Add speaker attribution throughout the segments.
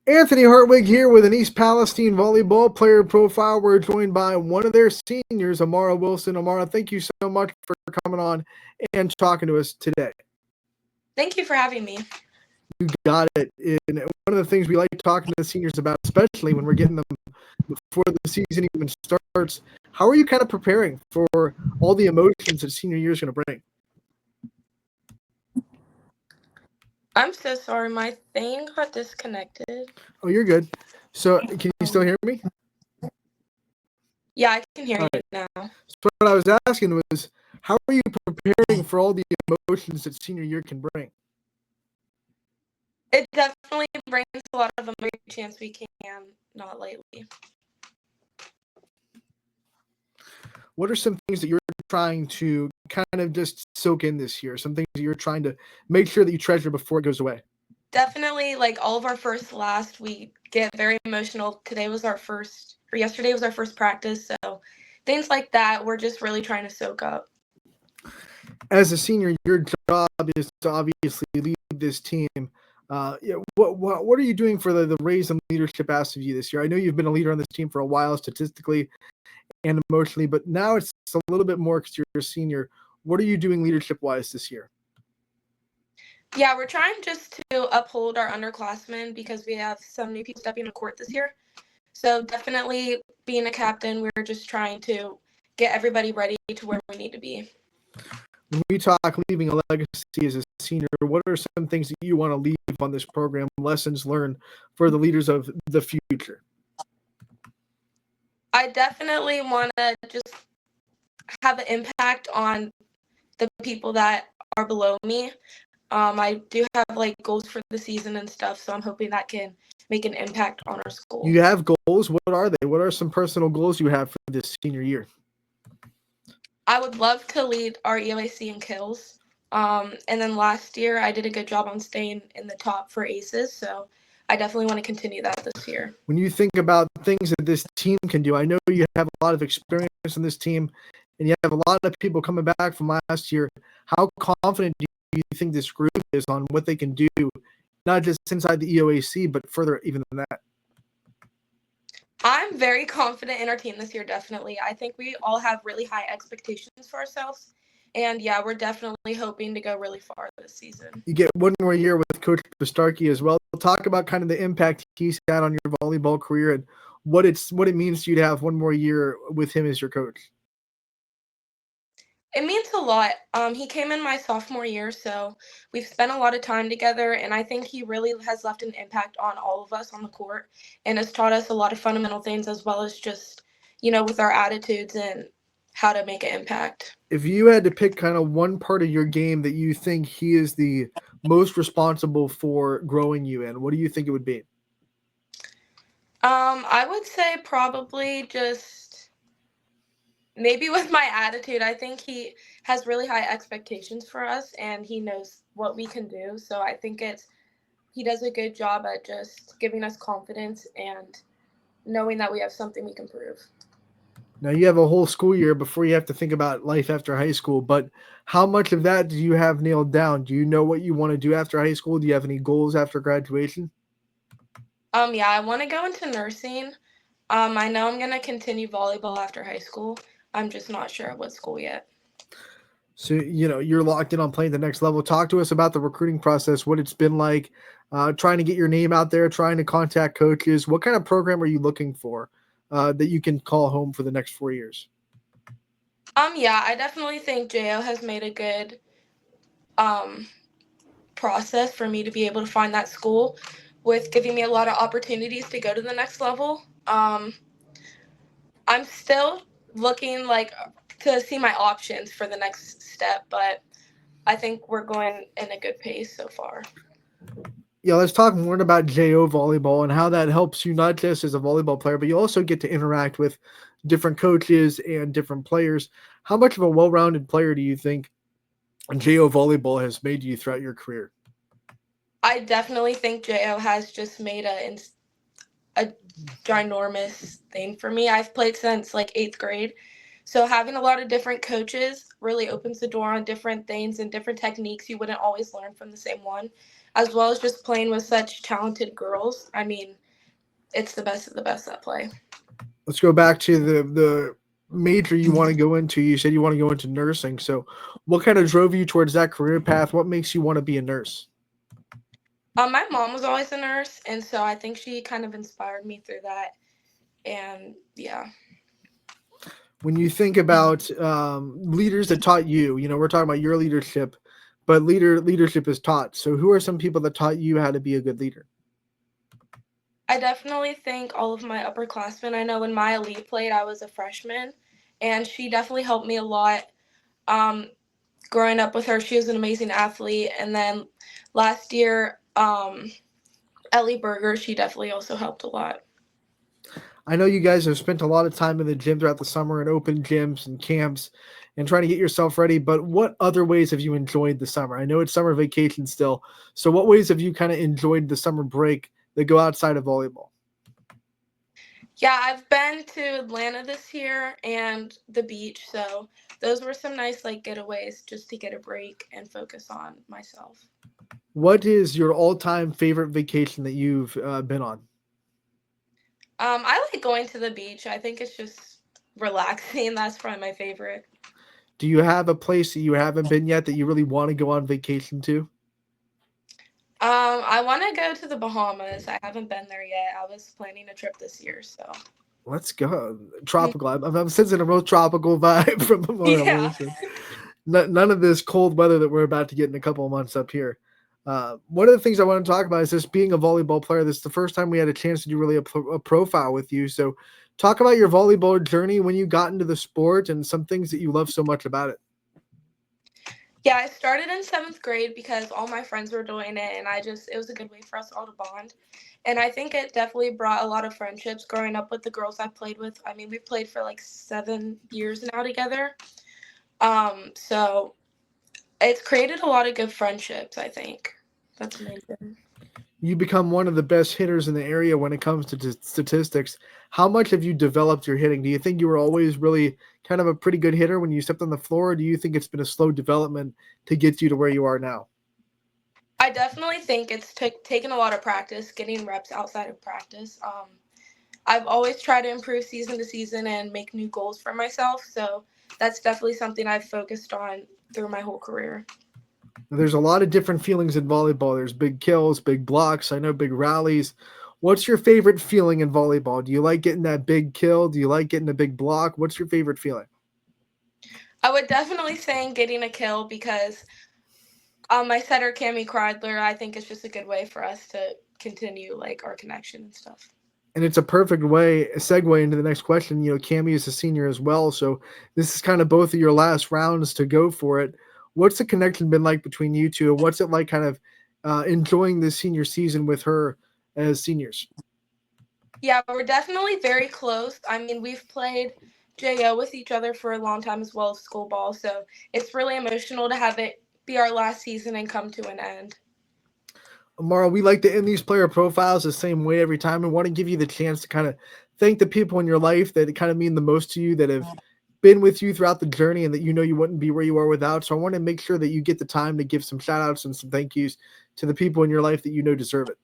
Speaker 1: Anthony Hartwig here with an East Palestine volleyball player profile. We're joined by one of their seniors, Amara Wilson. Amara, thank you so much for coming on and talking to us today.
Speaker 2: Thank you for having me.
Speaker 1: You got it. And one of the things we like talking to the seniors about, especially when we're getting them before the season even starts, how are you kind of preparing for all the emotions that senior year is going to bring?
Speaker 2: I'm so sorry. My thing got disconnected.
Speaker 1: Oh, you're good. So can you still hear me?
Speaker 2: Yeah, I can hear you now.
Speaker 1: So what I was asking was, how are you preparing for all the emotions that senior year can bring?
Speaker 2: It definitely brings a lot of them every chance we can, not lately.
Speaker 1: What are some things that you're trying to kind of just soak in this year? Some things that you're trying to make sure that you treasure before it goes away?
Speaker 2: Definitely, like all of our first last, we get very emotional. Yesterday was our first practice, so things like that we're just really trying to soak up.
Speaker 1: As a senior, your job is to obviously lead this team. What are you doing for the raise and leadership asked of you this year? I know you've been a leader on this team for a while, statistically and emotionally, but now it's a little bit more because you're a senior. What are you doing leadership-wise this year?
Speaker 2: Yeah, we're trying just to uphold our underclassmen because we have some new people stepping on court this year. So definitely being a captain, we're just trying to get everybody ready to where we need to be.
Speaker 1: When we talk leaving a legacy as a senior, what are some things that you want to leave on this program, lessons learned for the leaders of the future?
Speaker 2: I definitely want to just have an impact on the people that are below me. I do have like goals for the season and stuff, so I'm hoping that can make an impact on our school.
Speaker 1: You have goals. What are they? What are some personal goals you have for this senior year?
Speaker 2: I would love to lead our ELAC in kills. And then last year I did a good job on staying in the top for aces, so I definitely want to continue that this year.
Speaker 1: When you think about things that this team can do, I know you have a lot of experience in this team, and you have a lot of people coming back from last year. How confident do you think this group is on what they can do, not just inside the EOAC, but further even than that?
Speaker 2: I'm very confident in our team this year, definitely. I think we all have really high expectations for ourselves. And yeah, we're definitely hoping to go really far this season.
Speaker 1: You get one more year with Coach Bastarkey as well. Talk about kind of the impact he's had on your volleyball career and what it means to you to have one more year with him as your coach.
Speaker 2: It means a lot. He came in my sophomore year, so we've spent a lot of time together, and I think he really has left an impact on all of us on the court and has taught us a lot of fundamental things as well as just, with our attitudes and how to make an impact.
Speaker 1: If you had to pick kind of one part of your game that you think he is the most responsible for growing you in, what do you think it would be?
Speaker 2: I would say probably just maybe with my attitude. I think he has really high expectations for us, and he knows what we can do. So I think he does a good job at just giving us confidence and knowing that we have something we can prove.
Speaker 1: Now you have a whole school year before you have to think about life after high school, but how much of that do you have nailed down? Do you know what you want to do after high school? Do you have any goals after graduation?
Speaker 2: Yeah, I want to go into nursing. I know I'm going to continue volleyball after high school. I'm just not sure at what school yet.
Speaker 1: So, you're locked in on playing the next level. Talk to us about the recruiting process, what it's been like, trying to get your name out there, trying to contact coaches. What kind of program are you looking for that you can call home for the next 4 years?
Speaker 2: Yeah, I definitely think JO has made a good process for me to be able to find that school with giving me a lot of opportunities to go to the next level. I'm still looking to see my options for the next step, but I think we're going in a good pace so far.
Speaker 1: Yeah, let's talk more about JO volleyball and how that helps you not just as a volleyball player, but you also get to interact with different coaches and different players. How much of a well-rounded player do you think JO volleyball has made you throughout your career?
Speaker 2: I definitely think JO has just made a ginormous thing for me. I've played since 8th grade. So having a lot of different coaches really opens the door on different things and different techniques you wouldn't always learn from the same one. as well as just playing with such talented girls. I mean, it's the best of the best that play.
Speaker 1: Let's go back to the major you want to go into. You said you want to go into nursing. So what kind of drove you towards that career path? What makes you want to be a nurse?
Speaker 2: My mom was always a nurse, and so I think she kind of inspired me through that. And yeah.
Speaker 1: When you think about leaders that taught you, we're talking about your leadership, but leadership is taught. So who are some people that taught you how to be a good leader?
Speaker 2: I definitely think all of my upperclassmen. I know when my elite played, I was a freshman, and she definitely helped me a lot. Um, Growing up with her, she was an amazing athlete. And then last year, Ellie Berger, she definitely also helped a lot.
Speaker 1: I know you guys have spent a lot of time in the gym throughout the summer and open gyms and camps and trying to get yourself ready, but what other ways have you enjoyed the summer? I know it's summer vacation still. So what ways have you kind of enjoyed the summer break that go outside of volleyball?
Speaker 2: Yeah, I've been to Atlanta this year and the beach, so those were some nice getaways just to get a break and focus on myself.
Speaker 1: What is your all-time favorite vacation that you've been on?
Speaker 2: I like going to the beach. I think it's just relaxing. That's probably my favorite.
Speaker 1: Do you have a place that you haven't been yet that you really want to go on vacation to?
Speaker 2: I want to go to the Bahamas. I haven't been there yet. I was planning a trip this year, so.
Speaker 1: Let's go. Tropical. I'm sensing a real tropical vibe from Amara.
Speaker 2: Yeah.
Speaker 1: None of this cold weather that we're about to get in a couple of months up here. One of the things I want to talk about is this being a volleyball player. This is the first time we had a chance to do really a profile with you. So talk about your volleyball journey when you got into the sport and some things that you love so much about it.
Speaker 2: Yeah, I started in 7th grade because all my friends were doing it, and it was a good way for us all to bond. And I think it definitely brought a lot of friendships growing up with the girls I played with. I mean, we've played for 7 years now together. So it's created a lot of good friendships, I think. That's amazing.
Speaker 1: You become one of the best hitters in the area when it comes to statistics. How much have you developed your hitting? Do you think you were always really kind of a pretty good hitter when you stepped on the floor, or do you think it's been a slow development to get you to where you are now?
Speaker 2: I definitely think it's taken a lot of practice, getting reps outside of practice. I've always tried to improve season to season and make new goals for myself. So that's definitely something I've focused on through my whole career.
Speaker 1: There's a lot of different feelings in volleyball. There's big kills, big blocks. I know big rallies. What's your favorite feeling in volleyball? Do you like getting that big kill? Do you like getting a big block? What's your favorite feeling?
Speaker 2: I would definitely say getting a kill because my setter, Cammie Kreidler, I think it's just a good way for us to continue our connection and stuff.
Speaker 1: And it's a perfect segue into the next question. Cammie is a senior as well. So this is kind of both of your last rounds to go for it. What's the connection been like between you two? And what's it like kind of enjoying this senior season with her as seniors?
Speaker 2: Yeah, we're definitely very close. I mean, we've played JO with each other for a long time as well as school ball. So it's really emotional to have it be our last season and come to an end.
Speaker 1: Amara, we like to end these player profiles the same way every time. I want to give you the chance to kind of thank the people in your life that kind of mean the most to you, that have been with you throughout the journey and that you wouldn't be where you are without. So I want to make sure that you get the time to give some shout outs and some thank yous to the people in your life that deserve it.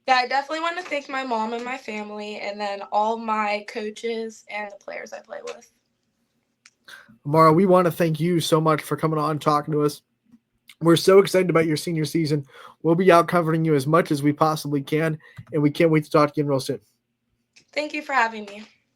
Speaker 2: Yeah, I definitely want to thank my mom and my family and then all my coaches and the players I play with.
Speaker 1: Amara, we want to thank you so much for coming on and talking to us. We're so excited about your senior season. We'll be out covering you as much as we possibly can, and we can't wait to talk again real soon.
Speaker 2: Thank you for having me.